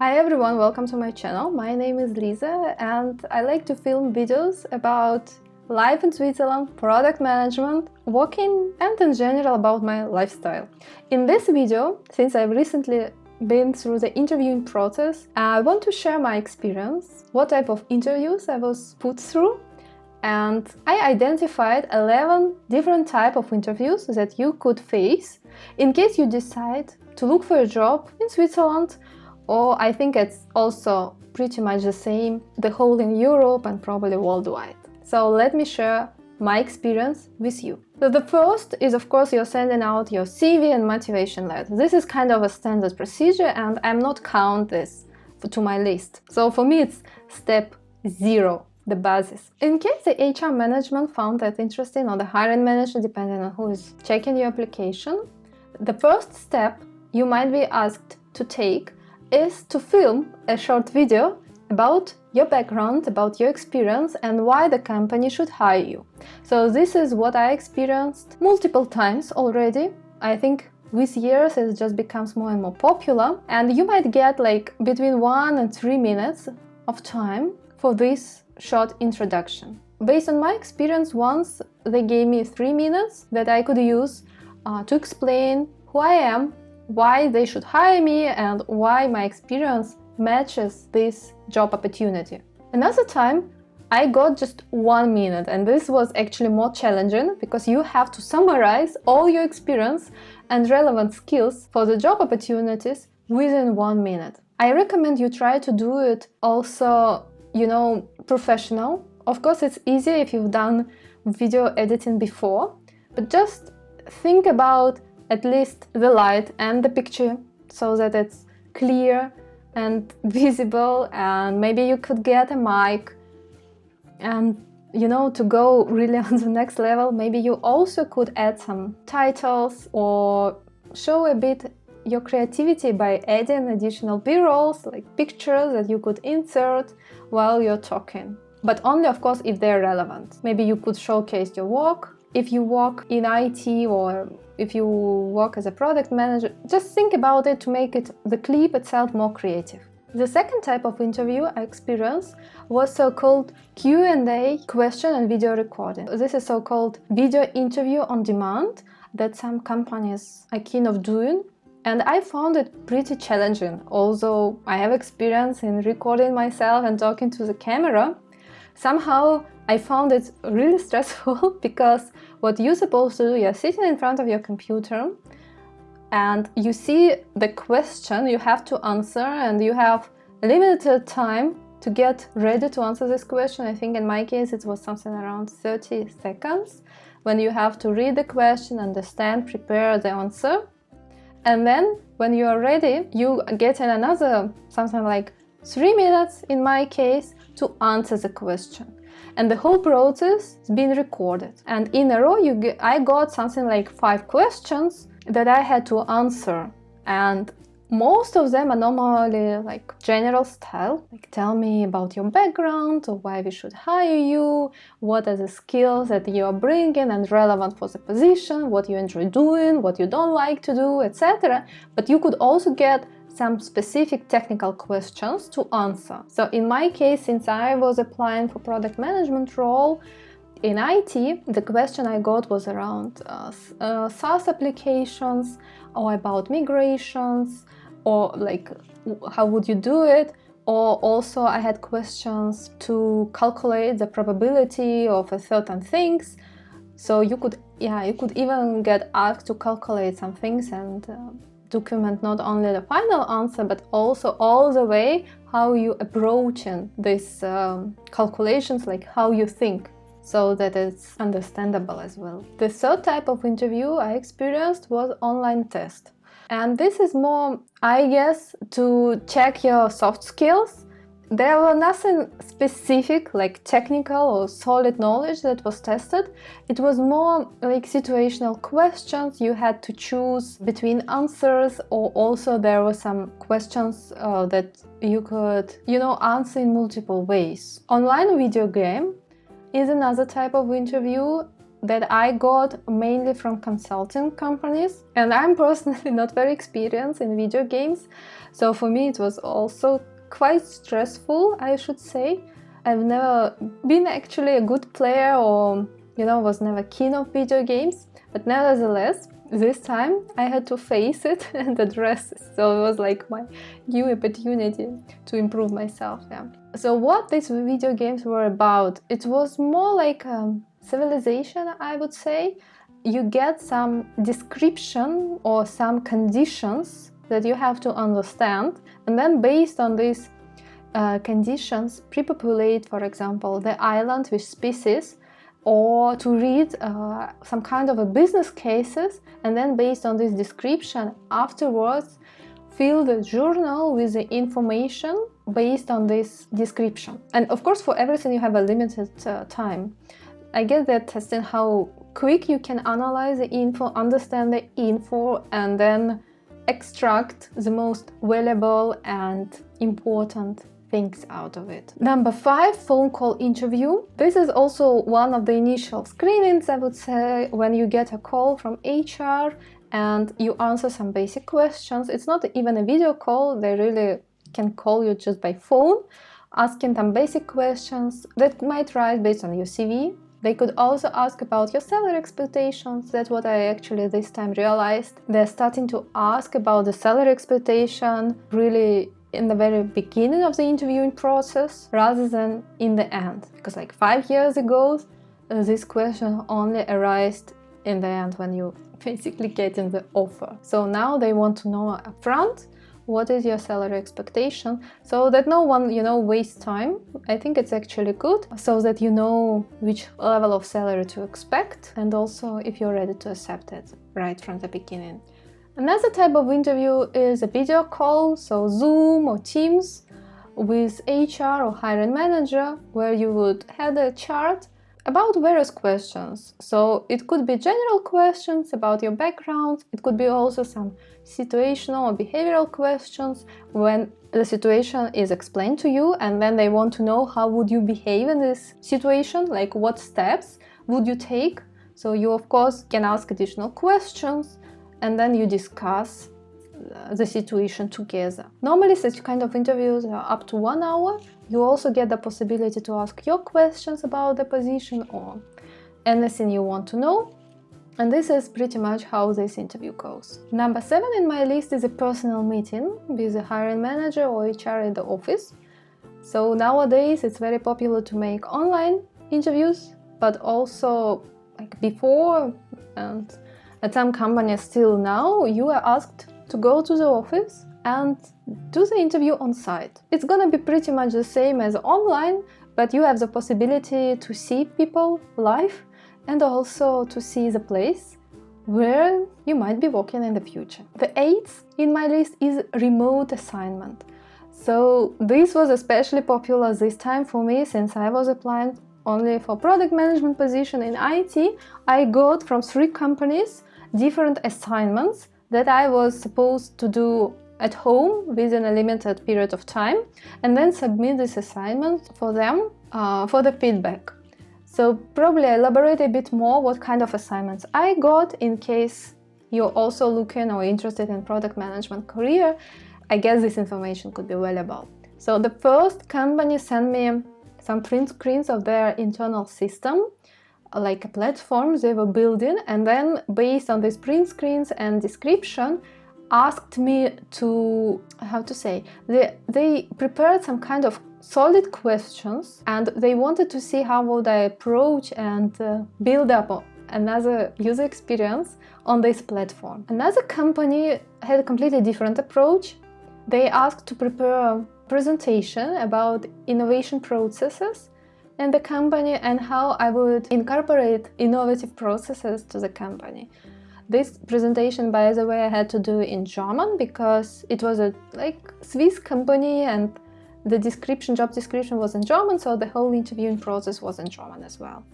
Hi everyone, welcome to my channel. My name is Lisa and I like to film videos about life in Switzerland, product management, working and in general about my lifestyle. In this video, since I've recently been through the interviewing process, I want to share my experience, what type of interviews I was put through, and I identified 11 different types of interviews that you could face in case you decide to look for a job in Switzerland. Or I think it's also pretty much the same, the whole in Europe and probably worldwide. So let me share my experience with you. So the first is, of course, you're sending out your CV and motivation letter. This is kind of a standard procedure and I'm not count this to my list. So for me, it's step 0, the basis. In case the HR management found that interesting or the hiring manager, depending on who is checking your application, the first step you might be asked to take is to film a short video about your background, about your experience and why the company should hire you. So this is what I experienced multiple times already. I think with years it just becomes more and more popular, and you might get like between 1 and 3 minutes of time for this short introduction. Based on my experience, once they gave me 3 minutes that I could use to explain who I am, why they should hire me and why my experience matches this job opportunity. Another time I got just 1 minute, and this was actually more challenging because you have to summarize all your experience and relevant skills for the job opportunities within 1 minute. I recommend you try to do it also, professional. Of course, it's easier if you've done video editing before, but just think about at least the light and the picture so that it's clear and visible, and maybe you could get a mic and to go really on the next level, maybe you also could add some titles or show a bit your creativity by adding additional b-rolls like pictures that you could insert while you're talking, but only of course if they're relevant. Maybe you could showcase your work if you work in IT or if you work as a product manager. Just think about it to make the clip itself more creative. The second type of interview I experienced was so-called Q&A, question and video recording. This is so-called video interview on demand that some companies are keen of doing, and I found it pretty challenging. Although I have experience in recording myself and talking to the camera, somehow I found it really stressful because what you're supposed to do, you're sitting in front of your computer and you see the question you have to answer, and you have limited time to get ready to answer this question. I think in my case it was something around 30 seconds when you have to read the question, understand, prepare the answer, and then when you are ready you get in another something like 3 minutes in my case to answer the question. And the whole process is being recorded. And in a row, I got something like 5 questions that I had to answer. And most of them are normally like general style, like tell me about your background or why we should hire you, what are the skills that you are bringing and relevant for the position, what you enjoy doing, what you don't like to do, etc. But you could also get some specific technical questions to answer. So in my case, since I was applying for product management role in IT, the question I got was around SaaS applications or about migrations, or like how would you do it, or also I had questions to calculate the probability of a certain things. So you could even get asked to calculate some things and document not only the final answer but also all the way how you approaching these calculations, like how you think, so that it's understandable as well. The third type of interview I experienced was online test, and this is more, I guess, to check your soft skills. There were nothing specific like technical or solid knowledge that was tested. It was more like situational questions. You had to choose between answers, or also there were some questions that you could, answer in multiple ways. Online video game is another type of interview that I got mainly from consulting companies, and I'm personally not very experienced in video games, so for me it was also quite stressful, I should say. I've never been actually a good player, or was never keen on video games, but nevertheless this time I had to face it and address it, so it was like my new opportunity to improve myself. So what these video games were about, it was more like civilization, I would say. You get some description or some conditions that you have to understand, and then based on these conditions pre-populate, for example, the island with species, or to read some kind of a business cases, and then based on this description afterwards fill the journal with the information based on this description. And of course for everything you have a limited time. I guess they're testing how quick you can analyze the info, understand the info, and then extract the most valuable and important things out of it. Number 5, phone call interview. This is also one of the initial screenings, I would say, when you get a call from HR and you answer some basic questions. It's not even a video call, they really can call you just by phone, asking some basic questions that might rise based on your CV. They could also ask about your salary expectations. That's what I actually this time realized. They're starting to ask about the salary expectation really in the very beginning of the interviewing process rather than in the end. Because like 5 years ago, this question only arose in the end when you basically get in the offer. So now they want to know upfront what is your salary expectation, so that no one, wastes time. I think it's actually good, so that you know which level of salary to expect, and also if you're ready to accept it right from the beginning. Another type of interview is a video call, so Zoom or Teams with HR or hiring manager, where you would have a chat about various questions. So it could be general questions about your background, it could be also some situational or behavioral questions when the situation is explained to you and then they want to know how would you behave in this situation, like what steps would you take. So you of course can ask additional questions and then you discuss the situation together. Normally such kind of interviews are up to 1 hour. You also get the possibility to ask your questions about the position or anything you want to know. And this is pretty much how this interview goes. Number 7 in my list is a personal meeting with a hiring manager or HR in the office. So nowadays it's very popular to make online interviews, but also like before, and at some companies still now, you are asked to go to the office and do the interview on site. It's gonna be pretty much the same as online, but you have the possibility to see people live and also to see the place where you might be working in the future. The 8th in my list is remote assignment. So this was especially popular this time for me, since I was applying only for product management position in IT. I got from 3 companies different assignments that I was supposed to do at home within a limited period of time, and then submit this assignment for them for the feedback. So probably elaborate a bit more what kind of assignments I got in case you're also looking or interested in product management career. I guess this information could be valuable. So the first company sent me some print screens of their internal system, like a platform they were building, and then based on these print screens and description asked me to, they prepared some kind of solid questions and they wanted to see how would I approach and build up another user experience on this platform. Another company had a completely different approach. They asked to prepare a presentation about innovation processes in the company and how I would incorporate innovative processes to the company. This presentation, by the way, I had to do in German because it was a Swiss company and the job description was in German, so the whole interviewing process was in German as well.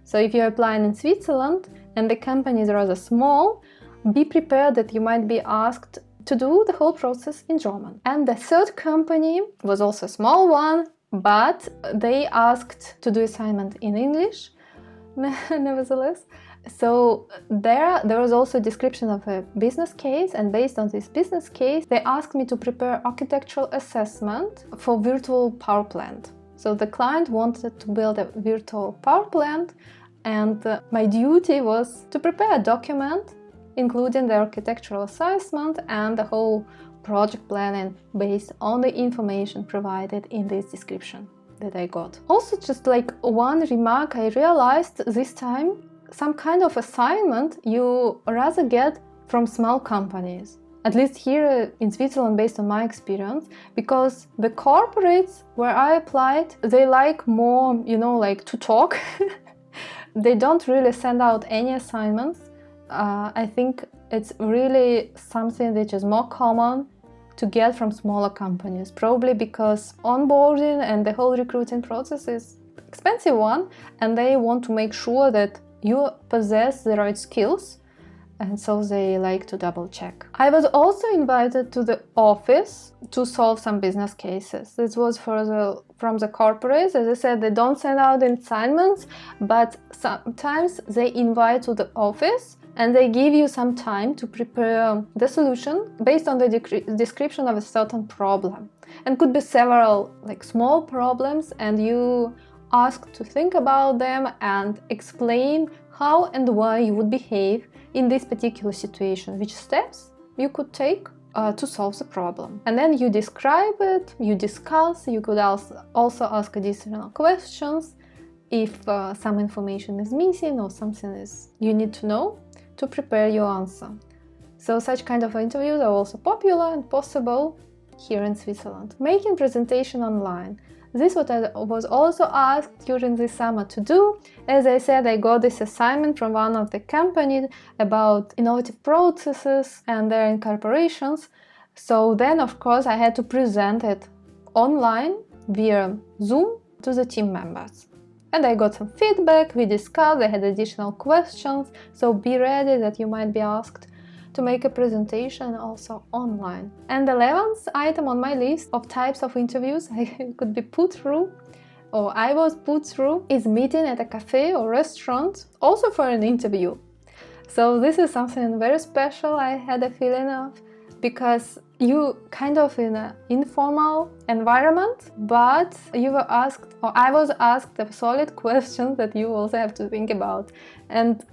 So if you're applying in Switzerland and the company is rather small, be prepared that you might be asked to do the whole process in German. And the third company was also a small one, but they asked to do assignment in English. nevertheless. So there was also a description of a business case, and based on this business case, they asked me to prepare architectural assessment for virtual power plant. So the client wanted to build a virtual power plant, and my duty was to prepare a document including the architectural assessment and the whole project planning based on the information provided in this description that I got. Also, just like one remark, I realized this time some kind of assignment you rather get from small companies. At least here in Switzerland, based on my experience, because the corporates where I applied, they like more, like to talk. They don't really send out any assignments. I think it's really something which is more common to get from smaller companies, probably because onboarding and the whole recruiting process is an expensive one, and they want to make sure that you possess the right skills, and so they like to double check. I was also invited to the office to solve some business cases. This was from the corporates. As I said, they don't send out assignments, but sometimes they invite to the office and they give you some time to prepare the solution based on the description of a certain problem. And could be several like small problems, and you asked to think about them and explain how and why you would behave in this particular situation, which steps you could take to solve the problem. And then you describe it, you discuss, you could also ask additional questions if some information is missing or something is you need to know to prepare your answer. So such kind of interviews are also popular and possible here in Switzerland. Making presentation online. This is what I was also asked during the summer to do. As I said, I got this assignment from one of the companies about innovative processes and their incorporations. So then, of course, I had to present it online via Zoom to the team members. And I got some feedback, we discussed, I had additional questions, so be ready that you might be asked to make a presentation also online. And the 11th item on my list of types of interviews I could be put through, or I was put through, is meeting at a cafe or restaurant, also for an interview. So this is something very special I had a feeling of, because you kind of in an informal environment, but you were asked, or I was asked a solid question that you also have to think about. And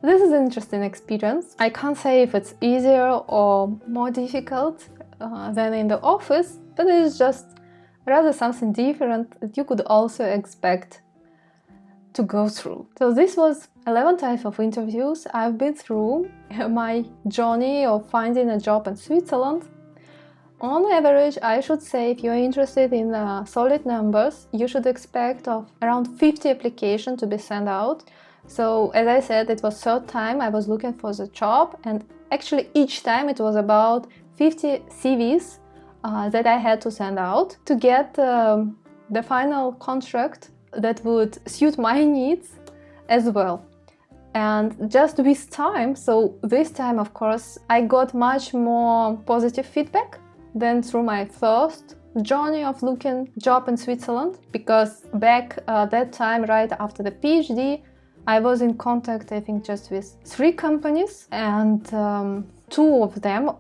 this is an interesting experience. I can't say if it's easier or more difficult than in the office, but it's just rather something different that you could also expect to go through. So this was 11 types of interviews I've been through my journey of finding a job in Switzerland. On average, I should say, if you're interested in solid numbers, you should expect of around 50 applications to be sent out. So as I said, it was third time I was looking for the job, and actually each time it was about 50 CVs that I had to send out to get the final contract that would suit my needs as well. And just with time, so this time of course I got much more positive feedback than through my first journey of looking job in Switzerland, because back that time, right after the PhD, I was in contact, I think, just with 3 companies, and 2 of them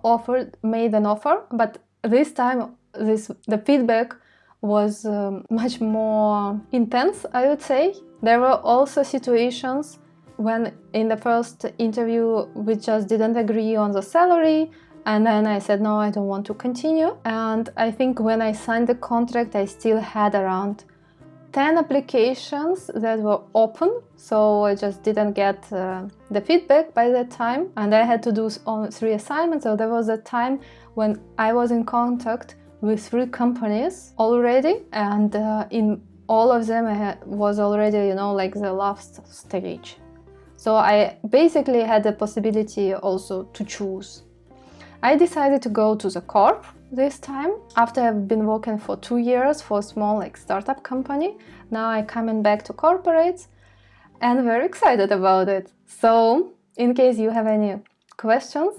made an offer, but this time the feedback was much more intense, I would say. There were also situations when in the first interview we just didn't agree on the salary, and then I said no, I don't want to continue. And I think when I signed the contract, I still had around 10 applications that were open, so I just didn't get the feedback by that time, and I had to do 3 assignments. So there was a time when I was in contact with 3 companies already, and in all of them I was already, like the last stage. So I basically had the possibility also to choose. I decided to go to the corp this time. After I've been working for 2 years for a small startup company, now I'm coming back to corporates and very excited about it. So in case you have any questions,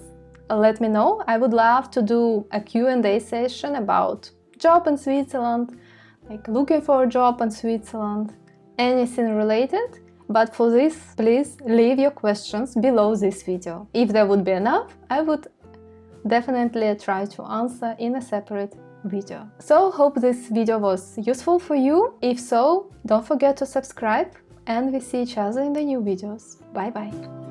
let me know. I would love to do a Q&A session about job in Switzerland, like looking for a job in Switzerland, anything related. But for this, please leave your questions below this video. If there would be enough, I would definitely try to answer in a separate video. So hope this video was useful for you. If so, don't forget to subscribe, and we see each other in the new videos. Bye bye!